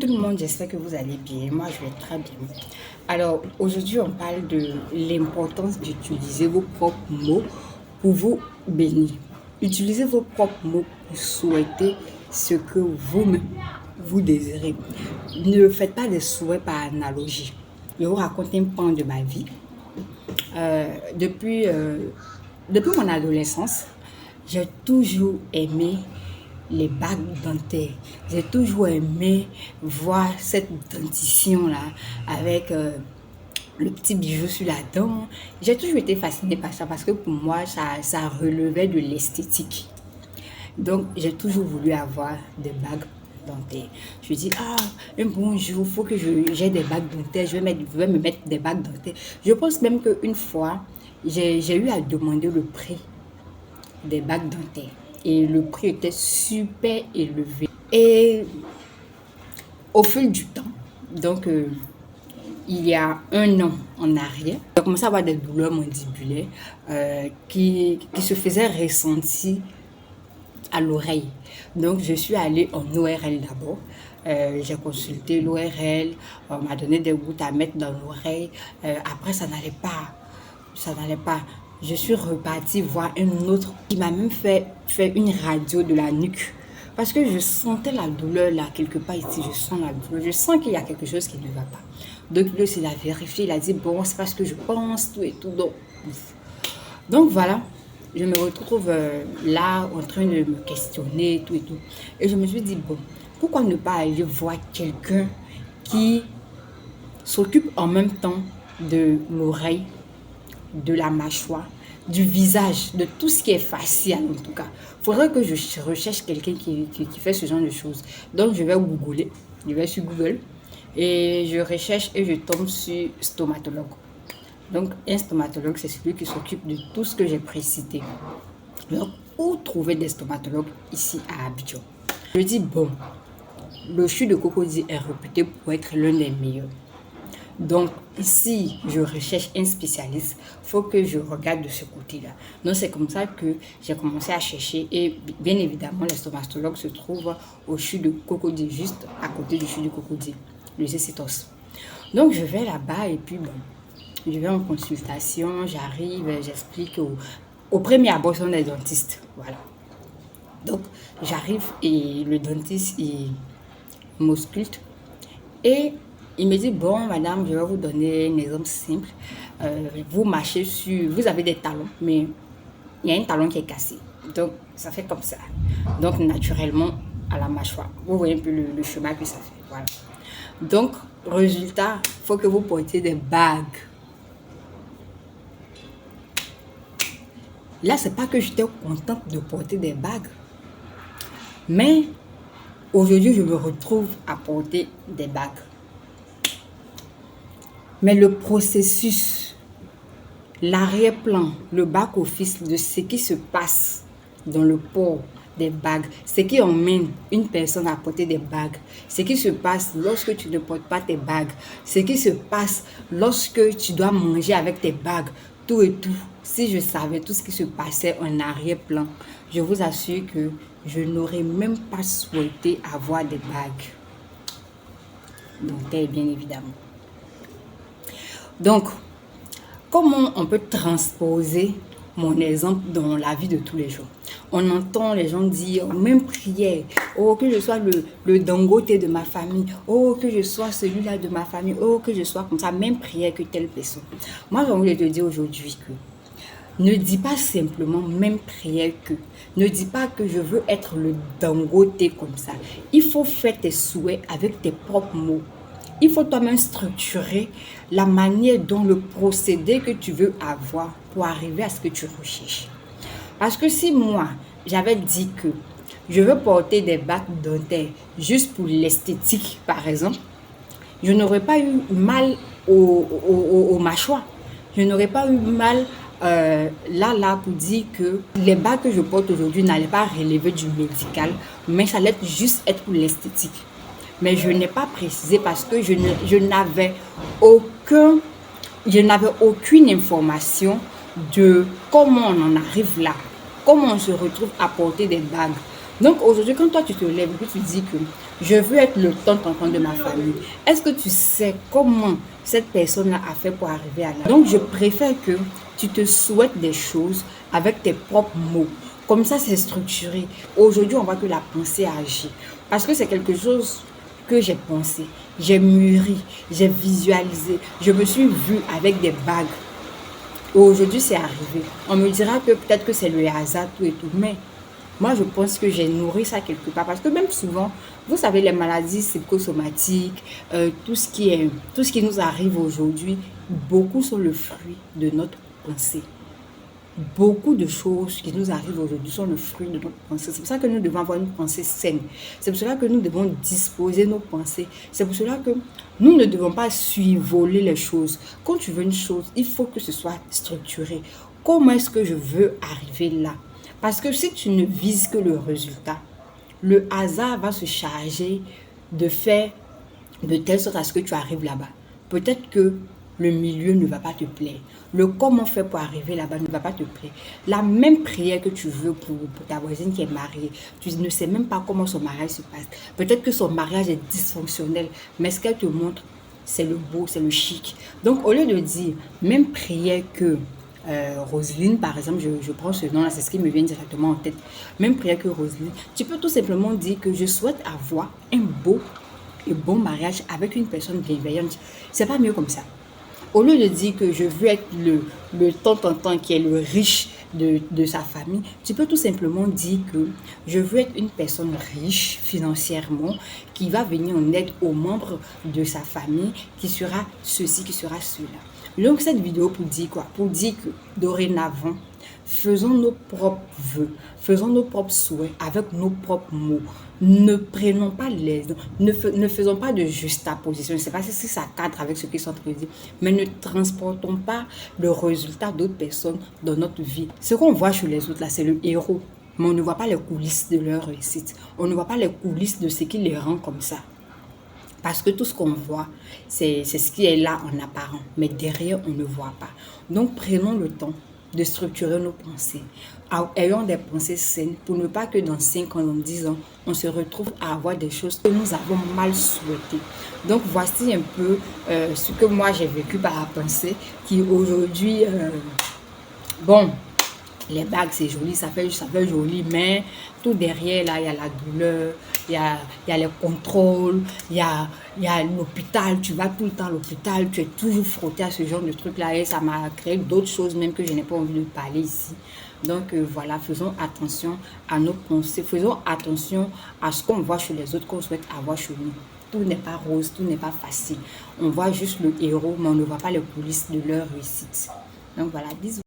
tout le monde, j'espère que vous allez bien. Moi, je vais très bien. Alors, aujourd'hui, on parle de l'importance d'utiliser vos propres mots pour vous bénir. Utilisez vos propres mots pour souhaiter ce que vous-même vous désirez. Ne faites pas des souhaits par analogie. Je vais vous raconter un pan de ma vie. Depuis mon adolescence, j'ai toujours aimé les bagues dentaires. J'ai toujours aimé voir cette dentition-là avec le petit bijou sur la dent. J'ai toujours été fascinée par ça parce que pour moi, ça relevait de l'esthétique. Donc, j'ai toujours voulu avoir des bagues dentaires. Je dis, un bon jour, il faut que j'ai des bagues dentaires. Je vais me mettre des bagues dentaires. Je pense même qu'une fois, j'ai eu à demander le prix des bagues dentaires. Et le prix était super élevé. Et au fil du temps, donc il y a un an en arrière, j'ai commencé à avoir des douleurs mandibulaires qui se faisaient ressentir à l'oreille. Donc je suis allée en ORL d'abord. J'ai consulté l'ORL, on m'a donné des gouttes à mettre dans l'oreille. Après, ça n'allait pas. Je suis repartie voir un autre qui m'a même fait une radio de la nuque. Parce que je sentais la douleur là, quelque part ici, je sens la douleur. Je sens qu'il y a quelque chose qui ne va pas. Donc, lui, il a vérifié, il a dit, bon, c'est parce que je pense, tout et tout. Donc voilà, je me retrouve là, en train de me questionner, tout et tout. Et je me suis dit, bon, pourquoi ne pas aller voir quelqu'un qui s'occupe en même temps de l'oreille, de la mâchoire, du visage, de tout ce qui est facial en tout cas. Il faudrait que je recherche quelqu'un qui fait ce genre de choses. Donc je vais googler, je vais sur Google et je recherche et je tombe sur stomatologue. Donc un stomatologue, c'est celui qui s'occupe de tout ce que j'ai précité. Donc où trouver des stomatologues ici à Abidjan? Je dis bon, le CHU de Cocody est réputé pour être l'un des meilleurs. Donc, si je recherche un spécialiste, il faut que je regarde de ce côté-là. Donc, c'est comme ça que j'ai commencé à chercher. Et bien évidemment, les stomatologues se trouvent au CHU de Cocody, juste à côté du CHU de Cocody, le Zécitos. Donc, je vais là-bas et puis, bon, je vais en consultation, j'arrive, j'explique au premier abord, sont des dentistes. Voilà. Donc, j'arrive et le dentiste, il m'ausculte. Et il me dit, bon, madame, je vais vous donner un exemple simple. Vous marchez sur... Vous avez des talons, mais il y a un talon qui est cassé. Donc, ça fait comme ça. Donc, naturellement, à la mâchoire. Vous voyez un peu le chemin que ça fait. Voilà. Donc, résultat, il faut que vous portiez des bagues. Là, c'est pas que j'étais contente de porter des bagues. Mais, aujourd'hui, je me retrouve à porter des bagues. Mais le processus, l'arrière-plan, le back-office de ce qui se passe dans le port des bagues, ce qui emmène une personne à porter des bagues, ce qui se passe lorsque tu ne portes pas tes bagues, ce qui se passe lorsque tu dois manger avec tes bagues, tout et tout. Si je savais tout ce qui se passait en arrière-plan, je vous assure que je n'aurais même pas souhaité avoir des bagues. Dentaires, bien évidemment. Donc, comment on peut transposer mon exemple dans la vie de tous les jours? On entend les gens dire, même prière, oh que je sois le Dangote de ma famille, oh que je sois celui-là de ma famille, oh que je sois comme ça, même prière que telle personne. Moi, j'ai envie de te dire aujourd'hui que ne dis pas simplement même prière que. Ne dis pas que je veux être le Dangote comme ça. Il faut faire tes souhaits avec tes propres mots. Il faut toi-même structurer la manière dont le procédé que tu veux avoir pour arriver à ce que tu recherches. Parce que si moi, j'avais dit que je veux porter des bagues dentaires juste pour l'esthétique, par exemple, je n'aurais pas eu mal au mâchoire. Je n'aurais pas eu mal là pour dire que les bagues que je porte aujourd'hui n'allaient pas relever du médical, mais ça allait juste être pour l'esthétique. Mais je n'ai pas précisé parce que je n'avais aucune information de comment on en arrive là, comment on se retrouve à porter des bagues. Donc aujourd'hui, quand toi tu te lèves et que tu dis que je veux être le tonton de ma famille, est-ce que tu sais comment cette personne-là a fait pour arriver à là? Donc je préfère que tu te souhaites des choses avec tes propres mots. Comme ça, c'est structuré. Aujourd'hui, on voit que la pensée agit. Parce que c'est quelque chose que j'ai pensé, j'ai mûri, j'ai visualisé. Je me suis vue avec des bagues. Aujourd'hui, c'est arrivé. On me dira que peut-être que c'est le hasard, tout et tout. Mais moi, je pense que j'ai nourri ça quelque part. Parce que même souvent, vous savez, les maladies psychosomatiques, tout ce qui nous arrive aujourd'hui, beaucoup sont le fruit de notre pensée. Beaucoup de choses qui nous arrivent aujourd'hui sont le fruit de notre pensée. C'est pour ça que nous devons avoir une pensée saine. C'est pour cela que nous devons disposer nos pensées. C'est pour cela que nous ne devons pas survoler les choses. Quand tu veux une chose, il faut que ce soit structuré. Comment est-ce que je veux arriver là? Parce que si tu ne vises que le résultat, le hasard va se charger de faire de telle sorte à ce que tu arrives là-bas. Peut-être que le milieu ne va pas te plaire. Le comment faire pour arriver là-bas ne va pas te plaire. La même prière que tu veux pour ta voisine qui est mariée, tu ne sais même pas comment son mariage se passe. Peut-être que son mariage est dysfonctionnel, mais ce qu'elle te montre, c'est le beau, c'est le chic. Donc, au lieu de dire même prière que Roselyne, par exemple, je prends ce nom-là, c'est ce qui me vient directement en tête. Même prière que Roselyne, tu peux tout simplement dire que je souhaite avoir un beau et bon mariage avec une personne bienveillante. C'est pas mieux comme ça. Au lieu de dire que je veux être le tonton qui est le riche de sa famille, tu peux tout simplement dire que je veux être une personne riche financièrement qui va venir en aide aux membres de sa famille, qui sera ceci, qui sera cela. Donc cette vidéo pour dire quoi? Pour dire que dorénavant, faisons nos propres vœux, faisons nos propres souhaits avec nos propres mots. Ne prenons pas ne faisons pas de juxtaposition. Je ne sais pas si ça cadre avec ce qu'ils sont en train de dire, mais ne transportons pas le résultat d'autres personnes dans notre vie. Ce qu'on voit chez les autres là, c'est le héros, mais on ne voit pas les coulisses de leur réussite. On ne voit pas les coulisses de ce qui les rend comme ça. Parce que tout ce qu'on voit, c'est ce qui est là en apparent, mais derrière, on ne voit pas. Donc, prenons le temps de structurer nos pensées. Ayons des pensées saines pour ne pas que dans 5 ans, dans 10 ans, on se retrouve à avoir des choses que nous avons mal souhaitées. Donc, voici un peu ce que moi j'ai vécu par la pensée qui aujourd'hui, bon, les bagues c'est joli, ça fait joli, mais tout derrière là, il y a la douleur, il y a les contrôles, il y a l'hôpital, tu vas tout le temps à l'hôpital, tu es toujours frotté à ce genre de truc là et ça m'a créé d'autres choses même que je n'ai pas envie de parler ici. Donc voilà, faisons attention à nos pensées, faisons attention à ce qu'on voit chez les autres, qu'on souhaite avoir chez nous. Tout n'est pas rose, tout n'est pas facile. On voit juste le héros, mais on ne voit pas les coulisses de leur réussite. Donc voilà, bisous.